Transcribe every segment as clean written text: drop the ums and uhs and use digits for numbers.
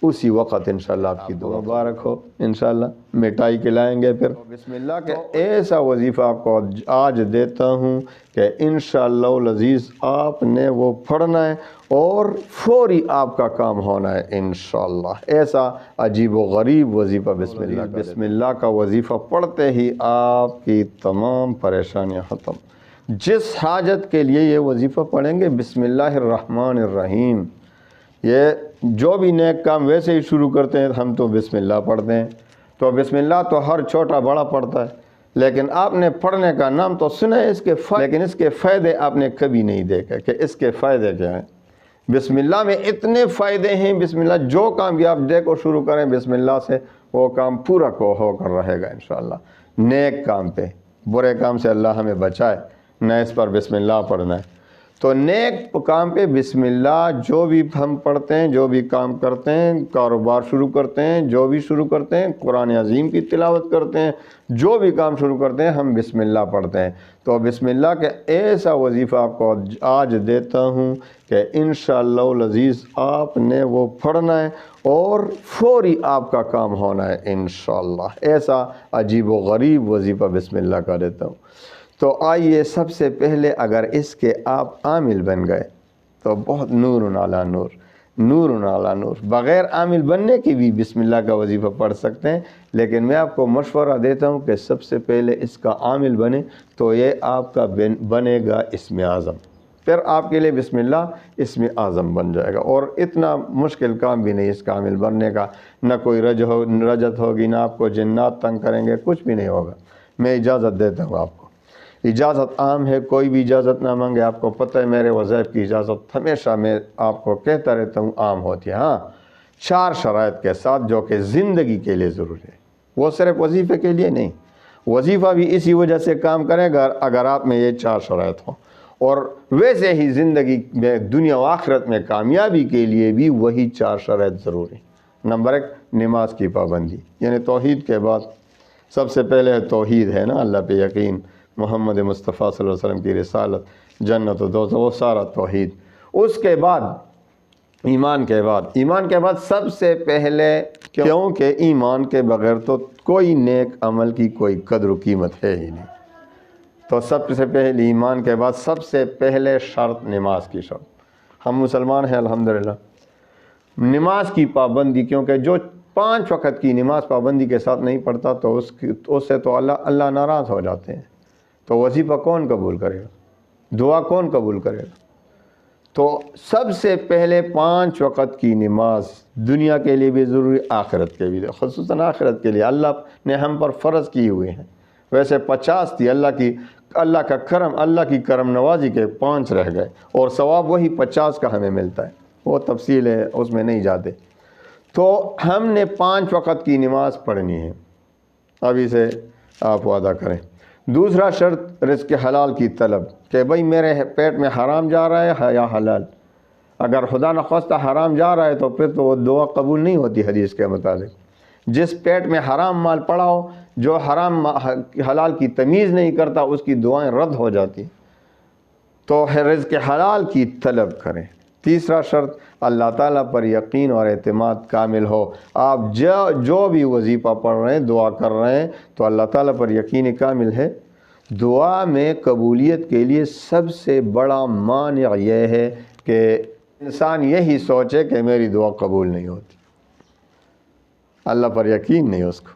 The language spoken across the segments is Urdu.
اسی وقت انشاءاللہ آپ کی دعا مبارک ہو، انشاءاللہ مٹائی کھلائیں گے پھر بسم اللہ کے ایسا وظیفہ آپ کو آج دیتا ہوں کہ انشاءاللہ العزیز آپ نے وہ پڑھنا ہے اور فوری آپ کا کام ہونا ہے انشاءاللہ۔ ایسا عجیب و غریب وظیفہ بسم اللہ کا وظیفہ پڑھتے ہی آپ کی تمام پریشانیاں ختم۔ جس حاجت کے لیے یہ وظیفہ پڑھیں گے بسم اللہ الرحمن الرحیم، یہ جو بھی نیک کام ویسے ہی شروع کرتے ہیں ہم تو بسم اللہ پڑھتے ہیں، تو بسم اللہ تو ہر چھوٹا بڑا پڑھتا ہے، لیکن آپ نے پڑھنے کا نام تو سنا ہے لیکن اس کے فائدے آپ نے کبھی نہیں دیکھا کہ اس کے فائدے کیا ہیں۔ بسم اللہ میں اتنے فائدے ہیں، بسم اللہ جو کام بھی آپ دیکھو شروع کریں بسم اللہ سے وہ کام پورا ہو کر رہے گا انشاءاللہ۔ نیک کام پہ، برے کام سے اللہ ہمیں بچائے، نہ اس پر بسم اللہ پڑھنا ہے۔ تو نیک کام پہ بسم اللہ جو بھی ہم پڑھتے ہیں، جو بھی کام کرتے ہیں، کاروبار شروع کرتے ہیں، جو بھی شروع کرتے ہیں، قرآن عظیم کی تلاوت کرتے ہیں، جو بھی کام شروع کرتے ہیں ہم بسم اللہ پڑھتے ہیں۔ تو بسم اللہ کے ایسا وظیفہ آپ کو آج دیتا ہوں کہ انشاءاللہ العزیز آپ نے وہ پڑھنا ہے اور فوری آپ کا کام ہونا ہے انشاءاللہ۔ ایسا عجیب و غریب وظیفہ بسم اللہ کا دیتا ہوں۔ تو آئیے سب سے پہلے اگر اس کے آپ عامل بن گئے تو بہت نور علی نور، نور علی نور۔ بغیر عامل بننے کی بھی بسم اللہ کا وظیفہ پڑھ سکتے ہیں، لیکن میں آپ کو مشورہ دیتا ہوں کہ سب سے پہلے اس کا عامل بنے تو یہ آپ کا بنے گا اسم اعظم، پھر آپ کے لیے بسم اللہ اسم اعظم بن جائے گا، اور اتنا مشکل کام بھی نہیں اس کا عامل بننے کا، نہ کوئی رجت ہوگی، نہ آپ کو جنات تنگ کریں گے، کچھ بھی نہیں ہوگا۔ میں اجازت دیتا ہوں آپ کو، اجازت عام ہے، کوئی بھی اجازت نہ مانگے۔ آپ کو پتہ ہے میرے وظائف کی اجازت ہمیشہ میں آپ کو کہتا رہتا ہوں عام ہوتی ہے، ہاں 4 شرائط کے ساتھ جو کہ زندگی کے لیے ضروری ہے، وہ صرف وظیفے کے لیے نہیں۔ وظیفہ بھی اسی وجہ سے کام کرے گا اگر آپ میں یہ 4 شرائط ہوں، اور ویسے ہی زندگی میں دنیا و آخرت میں کامیابی کے لیے بھی وہی 4 شرائط ضروری۔ نمبر 1 نماز کی پابندی، یعنی توحید کے بعد سب سے پہلے توحید ہے نا، اللہ پہ یقین، محمد مصطفیٰ صلی اللہ علیہ وسلم کی رسالت، جنت و دوزخ، وہ سارا توحید۔ اس کے بعد ایمان کے بعد سب سے پہلے، کیونکہ ایمان کے بغیر تو کوئی نیک عمل کی کوئی قدر و قیمت ہے ہی نہیں، تو سب سے پہلے ایمان کے بعد سب سے پہلے شرط نماز کی شرط۔ ہم مسلمان ہیں الحمدللہ، نماز کی پابندی، کیونکہ جو 5 وقت کی نماز پابندی کے ساتھ نہیں پڑھتا تو اس سے تو اللہ ناراض ہو جاتے ہیں، تو وظیفہ کون قبول کرے گا، دعا کون قبول کرے گا؟ تو سب سے پہلے 5 وقت کی نماز دنیا کے لیے بھی ضروری، آخرت کے بھی، خصوصاً آخرت کے لیے اللہ نے ہم پر فرض کیے ہوئے ہیں۔ ویسے 50 تھی، اللہ کا کرم، اللہ کی کرم نوازی کے 5 رہ گئے، اور ثواب وہی 50 کا ہمیں ملتا ہے، وہ تفصیل ہے اس میں نہیں جاتے۔ تو ہم نے 5 وقت کی نماز پڑھنی ہے، ابھی سے آپ وعدہ کریں۔ دوسرا شرط رزق حلال کی طلب، کہ بھئی میرے پیٹ میں حرام جا رہا ہے یا حلال۔ اگر خدا نخواستہ حرام جا رہا ہے تو پھر تو وہ دعا قبول نہیں ہوتی حدیث کے مطابق۔ جس پیٹ میں حرام مال پڑا ہو، جو حرام حلال کی تمیز نہیں کرتا، اس کی دعائیں رد ہو جاتی۔ تو رزق حلال کی طلب کریں۔ تیسرا شرط اللہ تعالیٰ پر یقین اور اعتماد کامل ہو۔ آپ جو بھی وظیفہ پڑھ رہے ہیں، دعا کر رہے ہیں، تو اللہ تعالیٰ پر یقین کامل ہے۔ دعا میں قبولیت کے لیے سب سے بڑا مانع یہ ہے کہ انسان یہی سوچے کہ میری دعا قبول نہیں ہوتی، اللہ پر یقین نہیں اس کو۔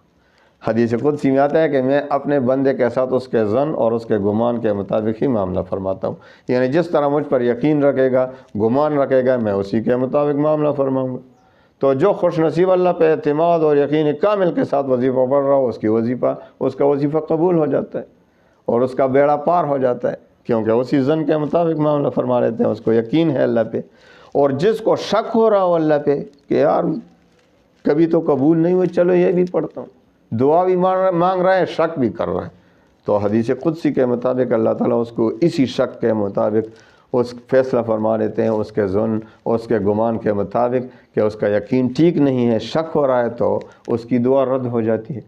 حدیث قدسی میں آتا ہے کہ میں اپنے بندے کے ساتھ اس کے ظن اور اس کے گمان کے مطابق ہی معاملہ فرماتا ہوں، یعنی جس طرح مجھ پر یقین رکھے گا، گمان رکھے گا، میں اسی کے مطابق معاملہ فرماؤں گا۔ تو جو خوش نصیب اللہ پہ اعتماد اور یقین کامل کے ساتھ وظیفہ پڑھ رہا ہو، اس کا وظیفہ قبول ہو جاتا ہے اور اس کا بیڑا پار ہو جاتا ہے، کیونکہ اسی ظن کے مطابق معاملہ فرما لیتے ہیں، اس کو یقین ہے اللہ پہ۔ اور جس کو شک ہو رہا ہو اللہ پہ کہ یار کبھی تو قبول نہیں ہوئی، چلو یہ بھی پڑھتا ہوں، دعا بھی مانگ رہا ہے، شک بھی کر رہا ہے، تو حدیث قدسی کے مطابق اللہ تعالیٰ اس کو اسی شک کے مطابق اس فیصلہ فرما لیتے ہیں، اس کے ظن، اس کے گمان کے مطابق کہ اس کا یقین ٹھیک نہیں ہے، شک ہو رہا ہے، تو اس کی دعا رد ہو جاتی ہے۔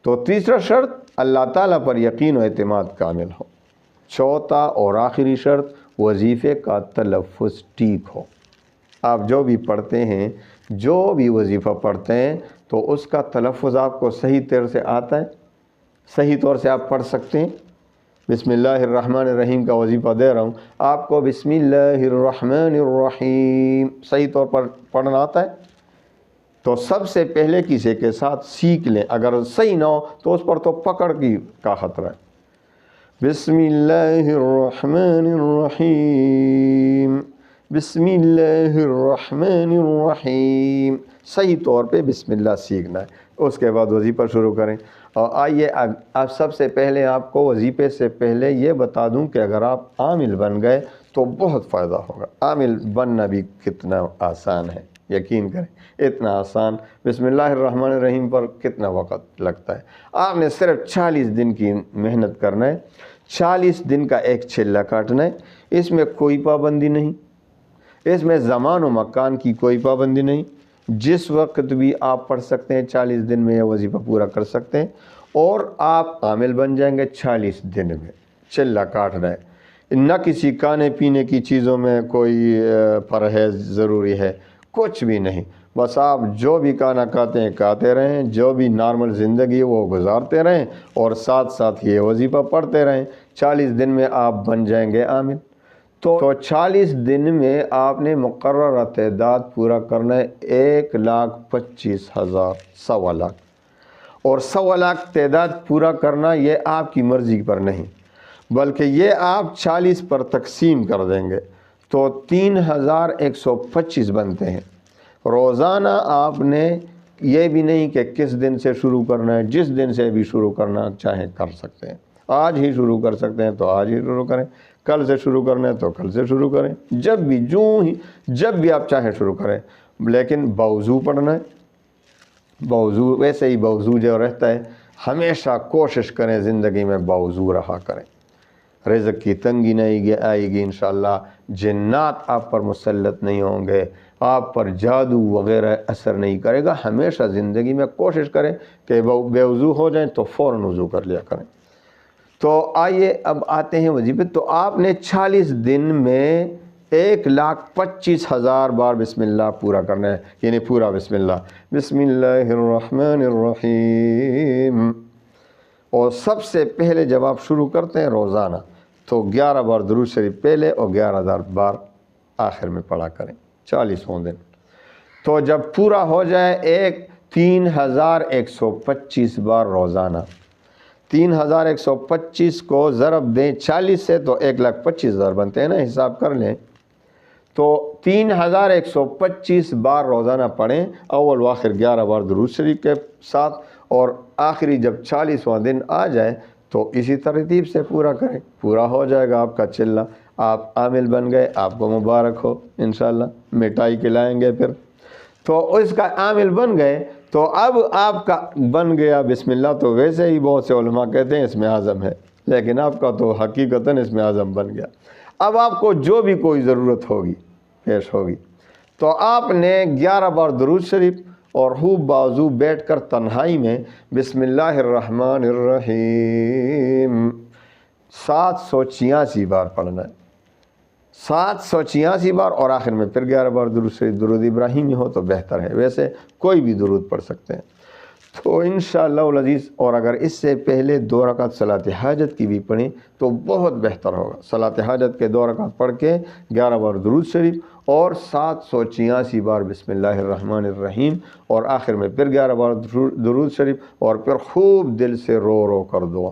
تو تیسرا شرط اللہ تعالیٰ پر یقین و اعتماد کامل ہو۔ چوتھا اور آخری شرط وظیفے کا تلفظ ٹھیک ہو۔ آپ جو بھی پڑھتے ہیں جو بھی وظیفہ پڑھتے ہیں تو اس کا تلفظ آپ کو صحیح طور سے آتا ہے، صحیح طور سے آپ پڑھ سکتے ہیں۔ بسم اللہ الرحمن الرحیم کا وظیفہ دے رہا ہوں آپ کو، بسم اللہ الرحمن الرحیم صحیح طور پر پڑھنا آتا ہے تو سب سے پہلے کسی کے ساتھ سیکھ لیں، اگر صحیح نہ ہو تو اس پر تو پکڑ کی کا خطرہ ہے۔ بسم اللہ الرحمن الرحیم، بسم اللہ الرحمن الرحیم، صحیح طور پہ بسم اللہ سیکھنا ہے، اس کے بعد وظیفہ شروع کریں۔ اور آئیے اب سب سے پہلے آپ کو وظیفے سے پہلے یہ بتا دوں کہ اگر آپ عامل بن گئے تو بہت فائدہ ہوگا۔ عامل بننا بھی کتنا آسان ہے، یقین کریں اتنا آسان۔ بسم اللہ الرحمن الرحیم پر کتنا وقت لگتا ہے؟ آپ نے صرف 40 دن کی محنت کرنا ہے، 40 دن کا ایک چلہ کاٹنا ہے، اس میں کوئی پابندی نہیں، اس میں زمان و مکان کی کوئی پابندی نہیں، جس وقت بھی آپ پڑھ سکتے ہیں، 40 دن میں یہ وظیفہ پورا کر سکتے ہیں اور آپ عامل بن جائیں گے 40 دن میں۔ چلہ کاٹنا ہے، نہ کسی کھانے پینے کی چیزوں میں کوئی پرہیز ضروری ہے، کچھ بھی نہیں، بس آپ جو بھی کھانا کھاتے ہیں کھاتے رہیں، جو بھی نارمل زندگی وہ گزارتے رہیں اور ساتھ ساتھ یہ وظیفہ پڑھتے رہیں، 40 دن میں آپ بن جائیں گے عامل۔ تو 40 دن میں آپ نے مقررہ تعداد پورا کرنا ہے 1,25,000، 1.25 لاکھ، اور 1.25 لاکھ تعداد پورا کرنا یہ آپ کی مرضی پر نہیں، بلکہ یہ آپ 40 پر تقسیم کر دیں گے تو 3,125 بنتے ہیں۔ روزانہ آپ نے یہ بھی نہیں کہ کس دن سے شروع کرنا ہے، جس دن سے بھی شروع کرنا چاہیں کر سکتے ہیں، آج ہی شروع کر سکتے ہیں تو آج ہی شروع کریں، کل سے شروع کرنا ہے تو کل سے شروع کریں، جب بھی آپ چاہیں شروع کریں، لیکن بوضو پڑھنا ہے۔ بوضو ویسے ہی بوضو جو رہتا ہے، ہمیشہ کوشش کریں زندگی میں بوضو رہا کریں، رزق کی تنگی نہیں آئے گی انشاءاللہ، جنات آپ پر مسلط نہیں ہوں گے، آپ پر جادو وغیرہ اثر نہیں کرے گا۔ ہمیشہ زندگی میں کوشش کریں کہ بے وضو ہو جائیں تو فوراً وضو کر لیا کریں۔ تو آئیے اب آتے ہیں وظیفے۔ تو آپ نے 40 دن میں 1,25,000 بار بسم اللہ پورا کرنا ہے، یعنی پورا بسم اللہ، بسم اللہ الرحمن الرحیم۔ اور سب سے پہلے جب آپ شروع کرتے ہیں روزانہ تو 11 بار درود شریف پہلے اور 11 بار آخر میں پڑھا کریں 40 دن۔ تو جب پورا ہو جائے 3,125 بار روزانہ، 3,125 کو ضرب دیں 40 سے تو 1,25,000 بنتے ہیں نا، حساب کر لیں۔ تو 3,125 بار روزانہ پڑھیں، اول و آخر 11 بار درود شریف کے ساتھ، اور آخری جب 40واں دن آ جائے تو اسی ترتیب سے پورا کریں، پورا ہو جائے گا آپ کا چلہ، آپ عامل بن گئے، آپ کو مبارک ہو انشاءاللہ، مٹائی کھلائیں گے پھر۔ تو اس کا عامل بن گئے تو اب آپ کا بن گیا بسم اللہ، تو ویسے ہی بہت سے علماء کہتے ہیں اس میں اعظم ہے، لیکن آپ کا تو حقیقتاً اس میں اعظم بن گیا۔ اب آپ کو جو بھی کوئی ضرورت ہوگی پیش ہوگی تو آپ نے 11 بار درود شریف اور خوب بازو بیٹھ کر تنہائی میں بسم اللہ الرحمن الرحیم 786 بار پڑھنا ہے، 786 بار، اور آخر میں پھر 11 بار درود شریف، درود ابراہیمی ہو تو بہتر ہے، ویسے کوئی بھی درود پڑھ سکتے ہیں۔ تو انشاءاللہ العزیز، اور اگر اس سے پہلے 2 رکعت صلاۃ حاجت کی بھی پڑھیں تو بہت بہتر ہوگا۔ صلاۃ حاجت کے 2 رکعت پڑھ کے 11 بار درود شریف اور 786 بار بسم اللہ الرحمن الرحیم، اور آخر میں پھر 11 بار درود شریف، اور پھر خوب دل سے رو رو کر دعا،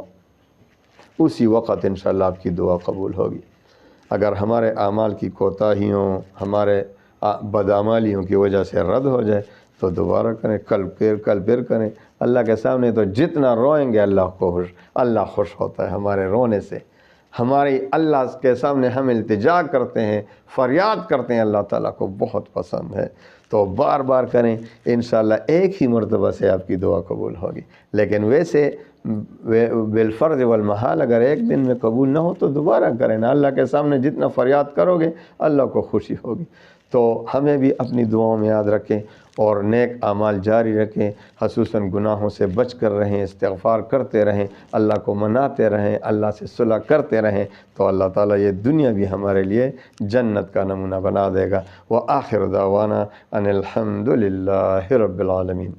اسی وقت انشاءاللہ آپ کی دعا قبول ہوگی۔ اگر ہمارے اعمال کی کوتاہیوں، ہمارے بدعمالیوں کی وجہ سے رد ہو جائے تو دوبارہ کریں، کل پھر کریں۔ اللہ کے سامنے تو جتنا روئیں گے اللہ خوش ہوتا ہے ہمارے رونے سے۔ ہماری اللہ کے سامنے ہم التجا کرتے ہیں، فریاد کرتے ہیں، اللہ تعالیٰ کو بہت پسند ہے۔ تو بار بار کریں، انشاءاللہ ایک ہی مرتبہ سے آپ کی دعا قبول ہوگی، لیکن ویسے بالفرض والمحال اگر ایک دن میں قبول نہ ہو تو دوبارہ کریں نا، اللہ کے سامنے جتنا فریاد کرو گے اللہ کو خوشی ہوگی۔ تو ہمیں بھی اپنی دعاؤں میں یاد رکھیں، اور نیک اعمال جاری رکھیں، خصوصاً گناہوں سے بچ کر رہیں، استغفار کرتے رہیں، اللہ کو مناتے رہیں، اللہ سے صلح کرتے رہیں، تو اللہ تعالیٰ یہ دنیا بھی ہمارے لیے جنت کا نمونہ بنا دے گا۔ وآخر دعوانا ان الحمد للہ رب العالمین۔